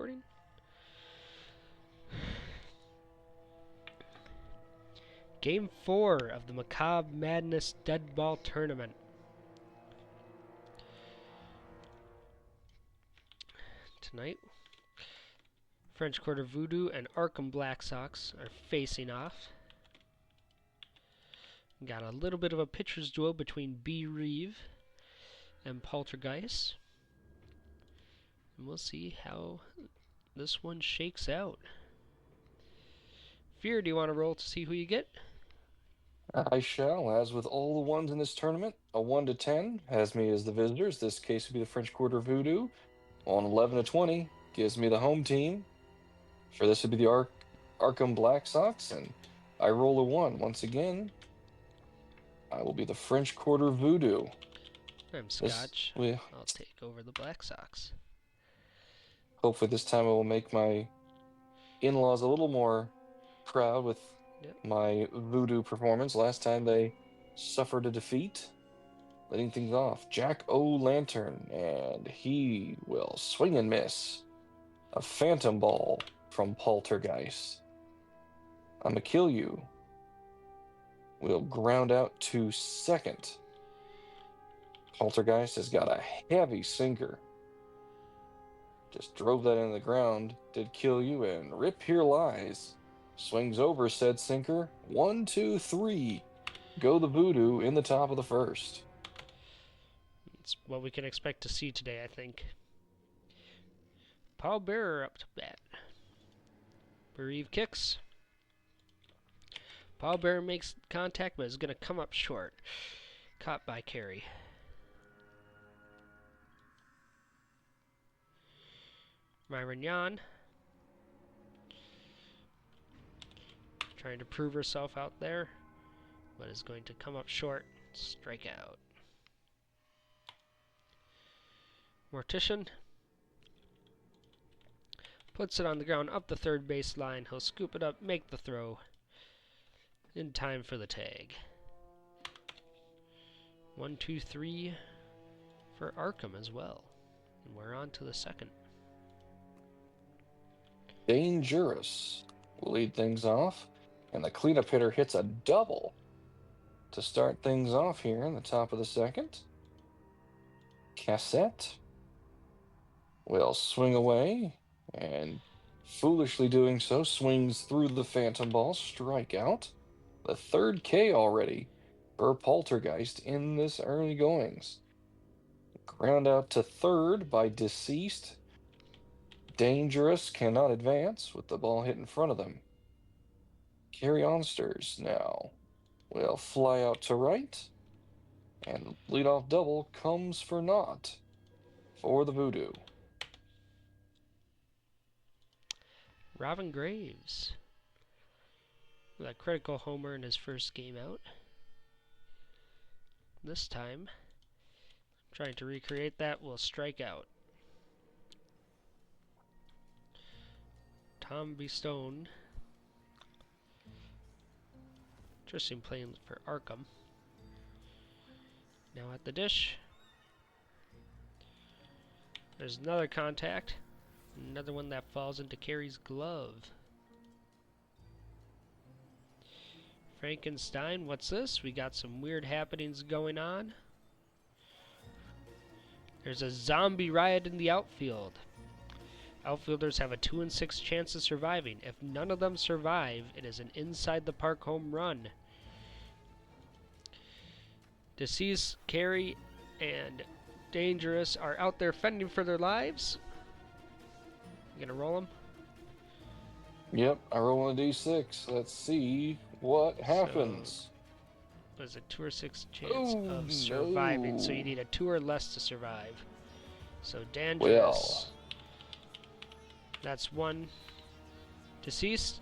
recording. Game 4 of the Macabre Madness Deadball Tournament. Tonight, French Quarter Voodoo and Arkham Black Sox are facing off. Got a little bit of a pitcher's duel between B. Reeve and Poltergeist. And we'll see how this one shakes out. Fear, do you want to roll to see who you get? I shall. As with all the ones in this tournament, a 1 to 10 has me as the visitors. This case would be the French Quarter Voodoo. On 11 to 20 gives me the home team. For this would be the Arkham Black Sox, and I roll a 1. Once again, I will be the French Quarter Voodoo. I'm Scotch. I'll take over the Black Sox. Hopefully this time I will make my in-laws a little more proud with my voodoo performance. Last time they suffered a defeat. Leading things off, Jack-O-Lantern, and he will swing and miss. A phantom ball from Poltergeist. I'ma kill you. Will ground out to second. Poltergeist has got a heavy sinker. Just drove that into the ground. Did kill you, and Rip Here Lies. Swings over said sinker. 1, 2, 3. Go the voodoo in the top of the first. It's what we can expect to see today, I think. Paul Bearer up to bat. Bereave kicks. Paul Bearer makes contact, but is going to come up short. Caught by Carey. Myrignon trying to prove herself out there, but is going to come up short. Strikeout. Mortician puts it on the ground up the third base line. He'll scoop it up, make the throw in time for the tag. 1, 2, 3 for Arkham as well. And we're on to the second. Dangerous will lead things off, and the cleanup hitter hits a double to start things off here in the top of the second. Cassette will swing away, and foolishly doing so, swings through the phantom ball, strikeout. The third K already for Poltergeist in this early goings. Ground out to third by Deceased. Dangerous cannot advance with the ball hit in front of them. Carry Onsters now will fly out to right, and leadoff double comes for naught for the Voodoo. Robin Graves with a critical homer in his first game out. This time, trying to recreate that, will strike out. Tom Bestone. Interesting playing for Arkham. Now at the dish. There's another contact. Another one that falls into Carey's glove. Frankenstein, what's this? We got some weird happenings going on. There's a zombie riot in the outfield. Outfielders have a 2 in 6 chance of surviving. If none of them survive, it is an inside the park home run. Deceased, Carey, and Dangerous are out there fending for their lives. You gonna roll them? Yep, I roll a d6. Let's see what happens. There's a 2 or 6 chance of surviving, no. So you need a 2 or less to survive. So Dangerous. That's 1. Deceased.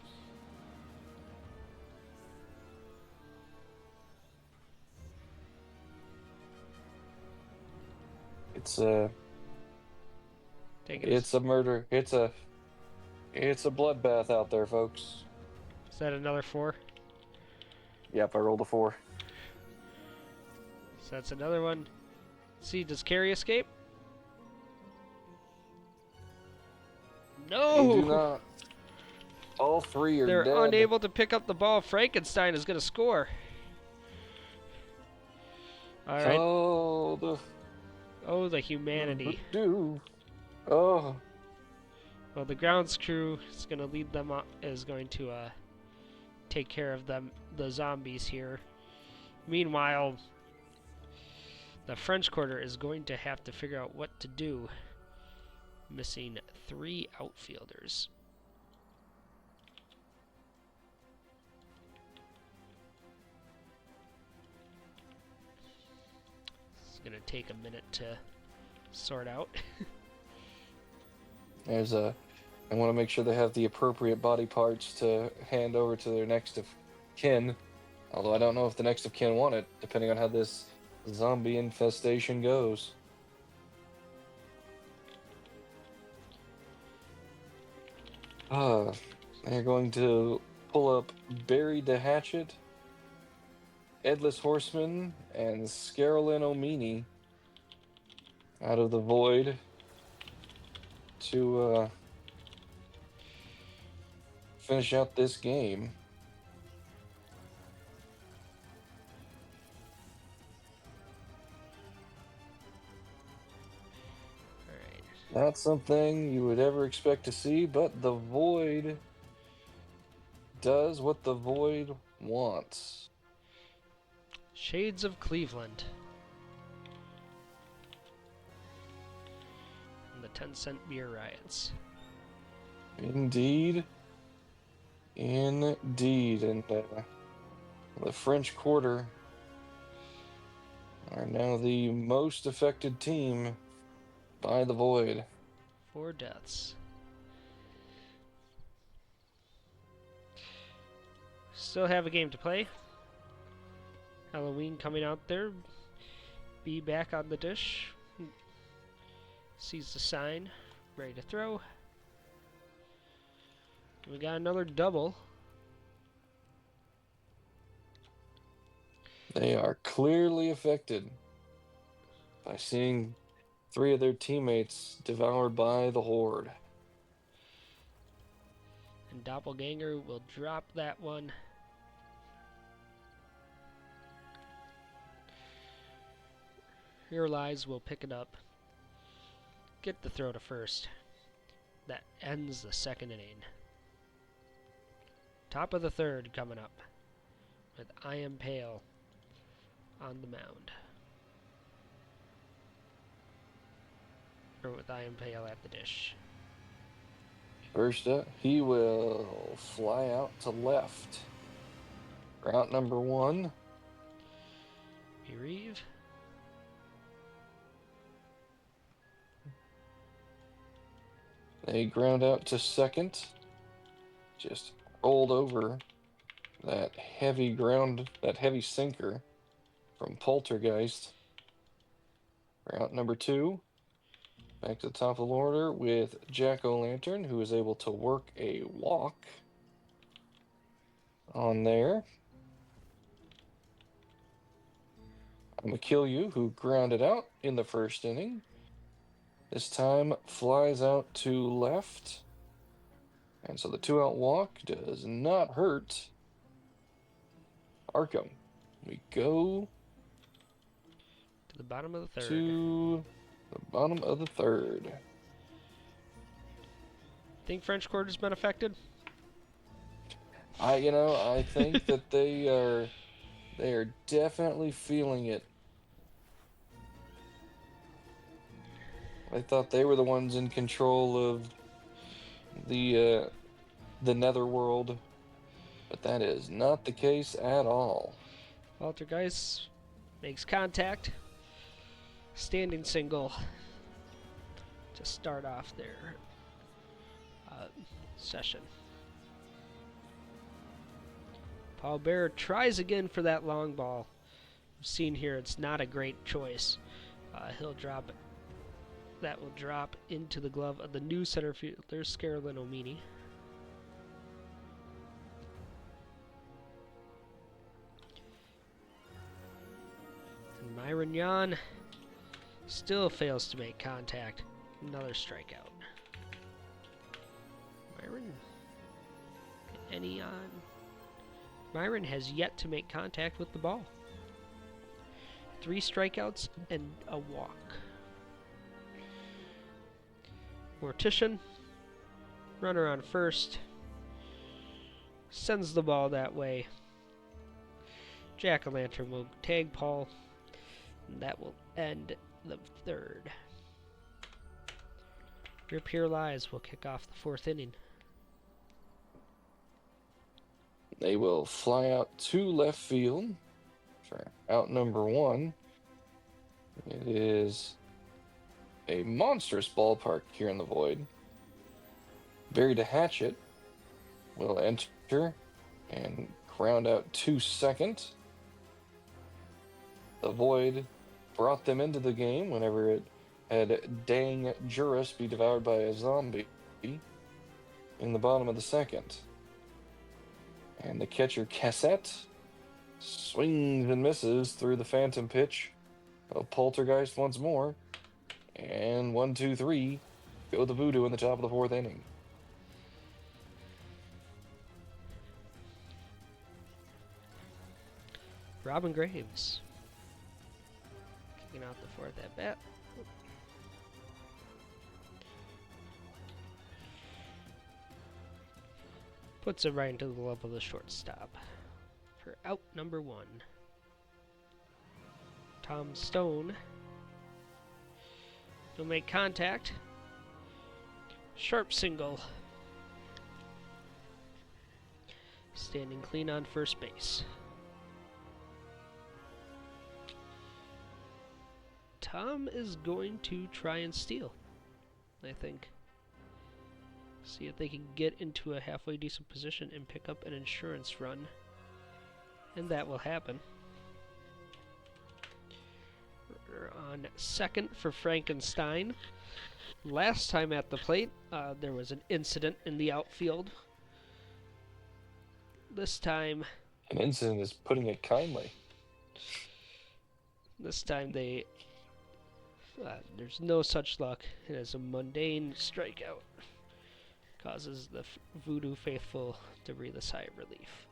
It's a murder. It's a bloodbath out there, folks. Is that another 4? Yep, I rolled a 4. So that's another one. Let's see, does Carey escape? They do No! not. All three are They're dead. unable to pick up the ball. Frankenstein is going to score. All right. Oh, Oh, the the humanity. voodoo. Oh, Well, the grounds crew is going to lead them up, is going to take care of them, the zombies here. Meanwhile, the French Quarter is going to have to figure out what to do. Missing 3 outfielders. It's going to take a minute to sort out. there's a. I want to make sure they have the appropriate body parts to hand over to their next of kin. Although I don't know if the next of kin want it, depending on how this zombie infestation goes. They're going to pull up Barry the Hatchet, Headless Horseman, and Scarolyn O'Meany out of the void to finish out this game. Not something you would ever expect to see, but the void does what the void wants. Shades of Cleveland. And the 10-cent beer riots. Indeed. Indeed. And the French Quarter are now the most affected team by the void. 4 deaths. Still have a game to play. Halloween coming out there. Be back on the dish. Sees the sign. Ready to throw. We got another double. They are clearly affected by seeing 3 of their teammates devoured by the horde. And Doppelganger will drop that one. Here Lies will pick it up. Get the throw to first. That ends the second inning. Top of the third coming up with I Am Pale on the mound. Or with I Am Pale at the dish. First up, he will fly out to left. Route number 1. Reeve. They ground out to second. Just rolled over that heavy sinker from Poltergeist. Route number 2. Back to the top of the order with Jack-O-Lantern, who is able to work a walk on there. I'm gonna kill you, who grounded out in the first inning. This time flies out to left. And so the 2-out walk does not hurt Arkham. We go To the bottom of the third. to the bottom of the third. Think French Quarter's been affected? I think that they are definitely feeling it. I thought they were the ones in control of the netherworld, but that is not the case at all. Poltergeist makes contact. Standing single to start off their session. Paul Bear tries again for that long ball. We've seen here it's not a great choice. He'll drop it. That will drop into the glove of the new center fielder, Scarolyn O'Meany. And Myron Yan still fails to make contact. Another strikeout. any on. Myron has yet to make contact with the ball. 3 strikeouts and a walk. Mortician, runner on first, sends the ball that way. Jack-o'-lantern will tag Paul, and that will end the 3rd. Rip Here Lies will kick off the 4th inning. They will fly out to left field for out number 1. It is a monstrous ballpark here in the Void. Barry DeHatchett will enter and ground out to second. The Void brought them into the game whenever it had Dang Juris be devoured by a zombie in the bottom of the 2nd. And the catcher Cassette swings and misses through the phantom pitch of Poltergeist once more. And 1, 2, 3, go the Voodoo in the top of the 4th inning. Robin Graves kicking out the 4th at bat. Puts it right into the glove of the shortstop for out number 1. Tom Stone will make contact. Sharp single. Standing clean on first base. Tom is going to try and steal, I think. See if they can get into a halfway decent position and pick up an insurance run. And that will happen. We're on second for Frankenstein. Last time at the plate, there was an incident in the outfield. This time... An incident is putting it kindly. This time they... there's no such luck. It is a mundane strikeout. Causes the Voodoo faithful to breathe a sigh of relief.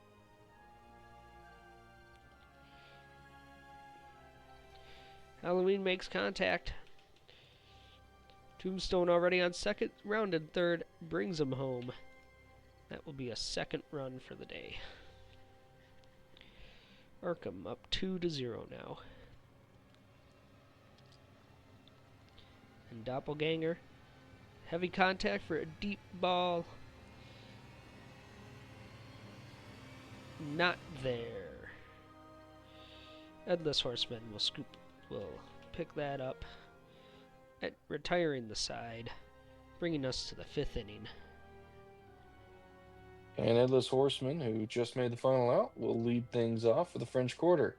Halloween makes contact. Tombstone already on second, rounded third, brings him home. That will be a 2nd run for the day. Arkham up 2-0 now. And Doppelganger. Heavy contact for a deep ball. Not there. Headless Horseman will pick that up, retiring the side, bringing us to the 5th inning. And Headless Horseman, who just made the final out, will lead things off for the French Quarter.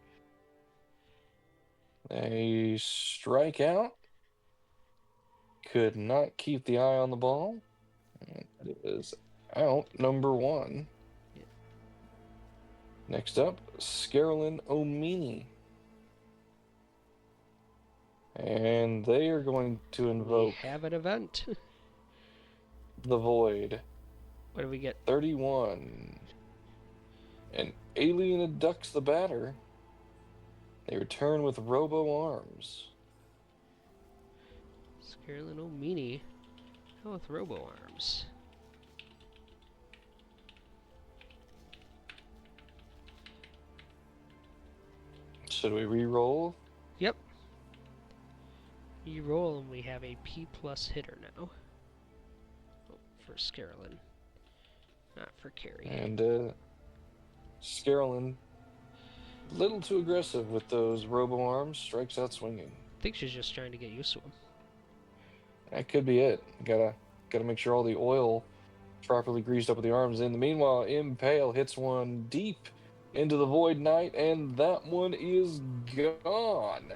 They strike out. Could not keep the eye on the ball. And it is out number 1. Yeah. Next up, Scarolyn O'Meany. And they are going to invoke... We have an event. the Void. What do we get? 31. An alien abducts the batter. They return with robo-arms. Scarolyn O'Meany with robo-arms. Should we re-roll? Yep. Re-roll and we have a P+ hitter now. Oh, for Scarolyn. Not for Carrie. And Scarolyn, a little too aggressive with those robo-arms, strikes out swinging. I think she's just trying to get used to him. That could be it. Gotta make sure all the oil properly greased up with the arms. In the meanwhile, Impale hits one deep into the Void Night, and that one is gone.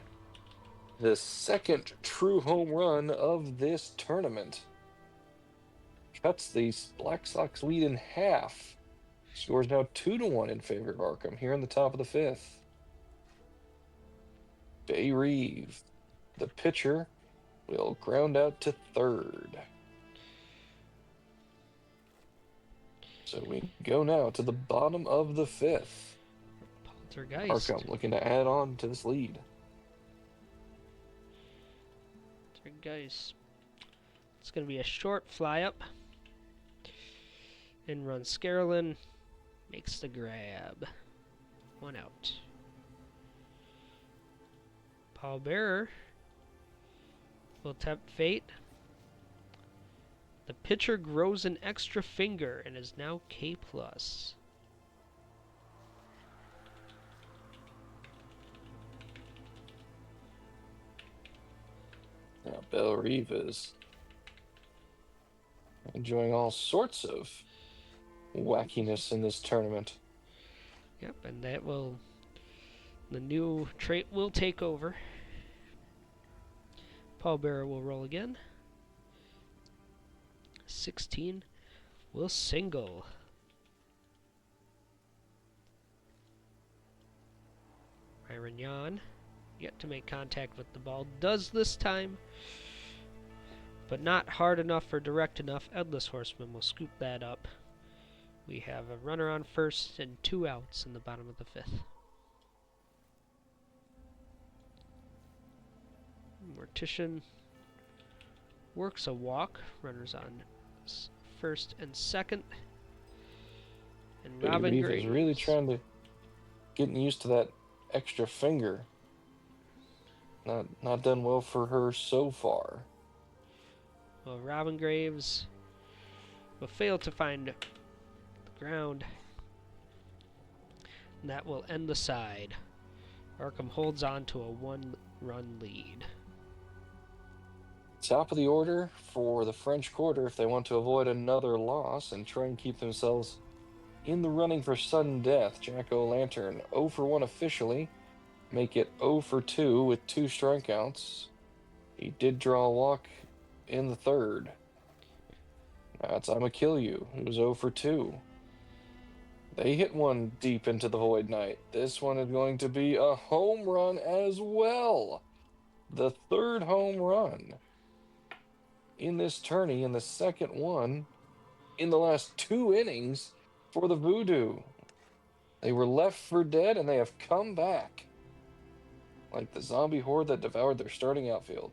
The 2nd true home run of this tournament. Cuts the Black Sox lead in half. Score is now 2-1 in favor of Arkham here in the top of the 5th. Bay Reeve, the pitcher, will ground out to third. So we go now to the bottom of the fifth. Poltergeist. Arkham looking to add on to this lead. Poltergeist. It's going to be a short fly up. In runs Scarlin. Makes the grab. 1 out. Pallbearer will tempt fate. The pitcher grows an extra finger and is now K+. Now Belle Reeve is enjoying all sorts of wackiness in this tournament. Yep, and that will... The new trait will take over. Pallbearer will roll again. 16 will single. Irignon, yet to make contact with the ball, does this time, but not hard enough or direct enough. Endless Horseman will scoop that up. We have a runner on first and 2 outs in the bottom of the fifth. Mortician works a walk. Runners on first and second. And Robin Reeve Graves is really trying to getting used to that extra finger. Not done well for her so far. Well, Robin Graves will fail to find the ground. And that will end the side. Arkham holds on to a 1-run lead. Top of the order for the French Quarter if they want to avoid another loss and try and keep themselves in the running for sudden death. Jack-o'-lantern 0 for 1 officially. Make it 0 for 2 with 2 strikeouts. He did draw a walk in the third. Now it's I'ma Kill You, who's 0 for 2. They hit one deep into the Void Knight. This one is going to be a home run as well. The third home run in this tourney, and the second one in the last 2 innings for the Voodoo. They were left for dead, and they have come back like the zombie horde that devoured their starting outfield.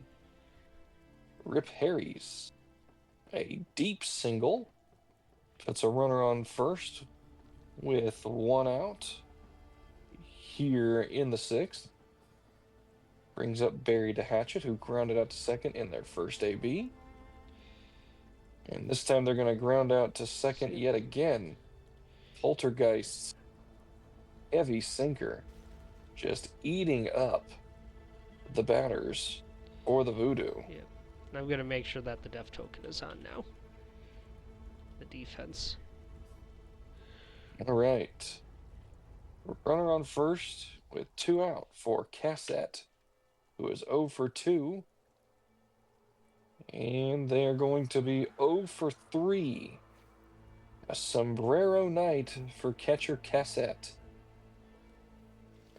Rip Harry's a deep single. Puts a runner on first with 1 out here in the 6th. Brings up Barry to Hatchet, who grounded out to second in their first AB. And this time they're going to ground out to second yet again. Poltergeist's heavy sinker just eating up the batters or the Voodoo. Yeah. And I'm going to make sure that the death token is on now. The defense. All right. Runner on first with 2 out for Cassette, who is 0 for 2. And they are going to be 0 for 3. A sombrero night for catcher Cassette.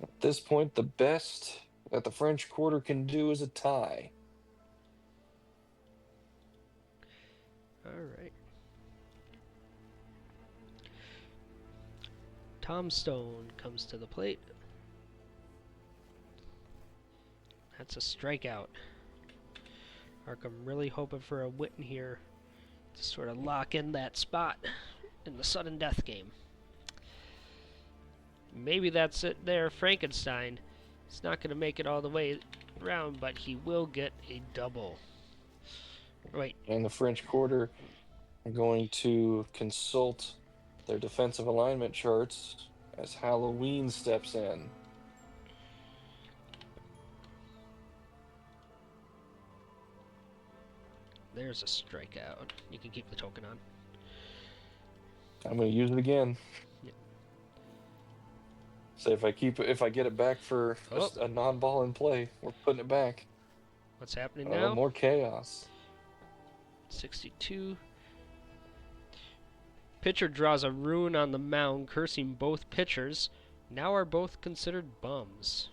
At this point, the best that the French Quarter can do is a tie. All right. Tom Stone comes to the plate. That's a strikeout. Arkham really hoping for a Witten here to sort of lock in that spot in the sudden death game. Maybe that's it there. Frankenstein is not going to make it all the way around, but he will get a double. Wait. And the French Quarter are going to consult their defensive alignment charts as Halloween steps in. There's a strikeout. You can keep the token on. I'm going to use it again. Yep. So if I get it back for a non-ball in play, we're putting it back. What's happening now? More chaos. 62. Pitcher draws a rune on the mound, cursing both pitchers. Now are both considered bums.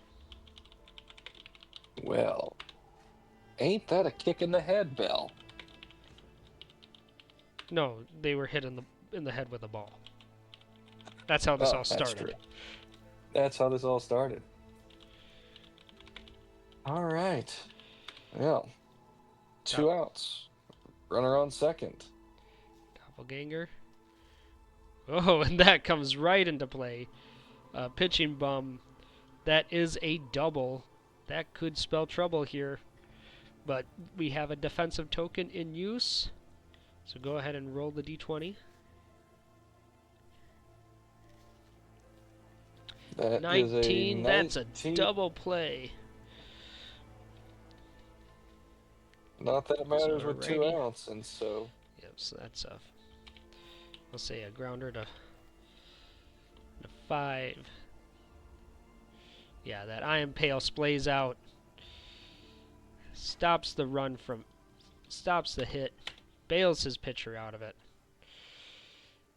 Well, ain't that a kick in the head, Bell? No, they were hit in the head with a ball. That's how this Oh, all that's true. started. That's how this all started. All right. Well, Top, 2 outs. Runner on second. doppelganger. Oh, and that comes right into play. Pitching bum. That is a double. That could spell trouble here. But we have a defensive token in use. So go ahead and roll the d20. That is a 19. That's a 19. double play. Not that matters So with 2 righty. outs, and so Yep, so that's a, let's say a grounder to 5. Yeah, that Iron Pale splays out. Stops the run from, stops the hit, bails his pitcher out of it.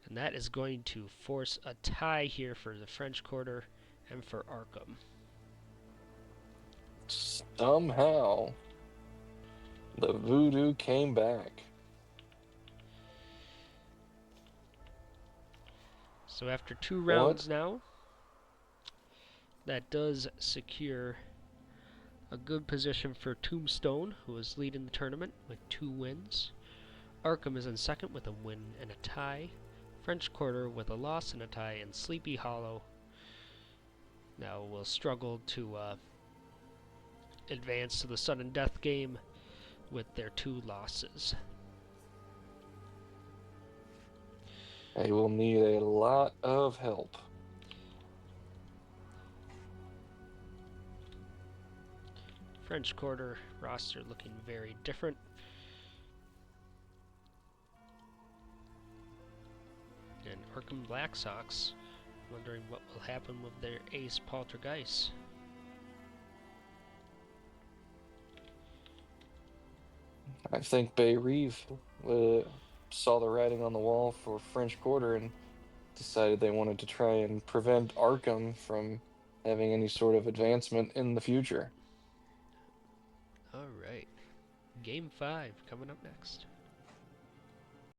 And that is going to force a tie here for the French Quarter and for Arkham. somehow the voodoo came back. So after 2 What? rounds now, that does secure a good position for Tombstone, who is leading the tournament with 2 wins. Arkham is in second with a win and a tie. French Quarter with a loss and a tie, and Sleepy Hollow now will struggle to advance to the sudden death game with their 2 losses. They will need a lot of help. French Quarter roster looking very different. And Arkham Black Sox wondering what will happen with their ace Poltergeist. I think Bay Reeve saw the writing on the wall for French Quarter and decided they wanted to try and prevent Arkham from having any sort of advancement in the future. All right. Game 5 coming up next.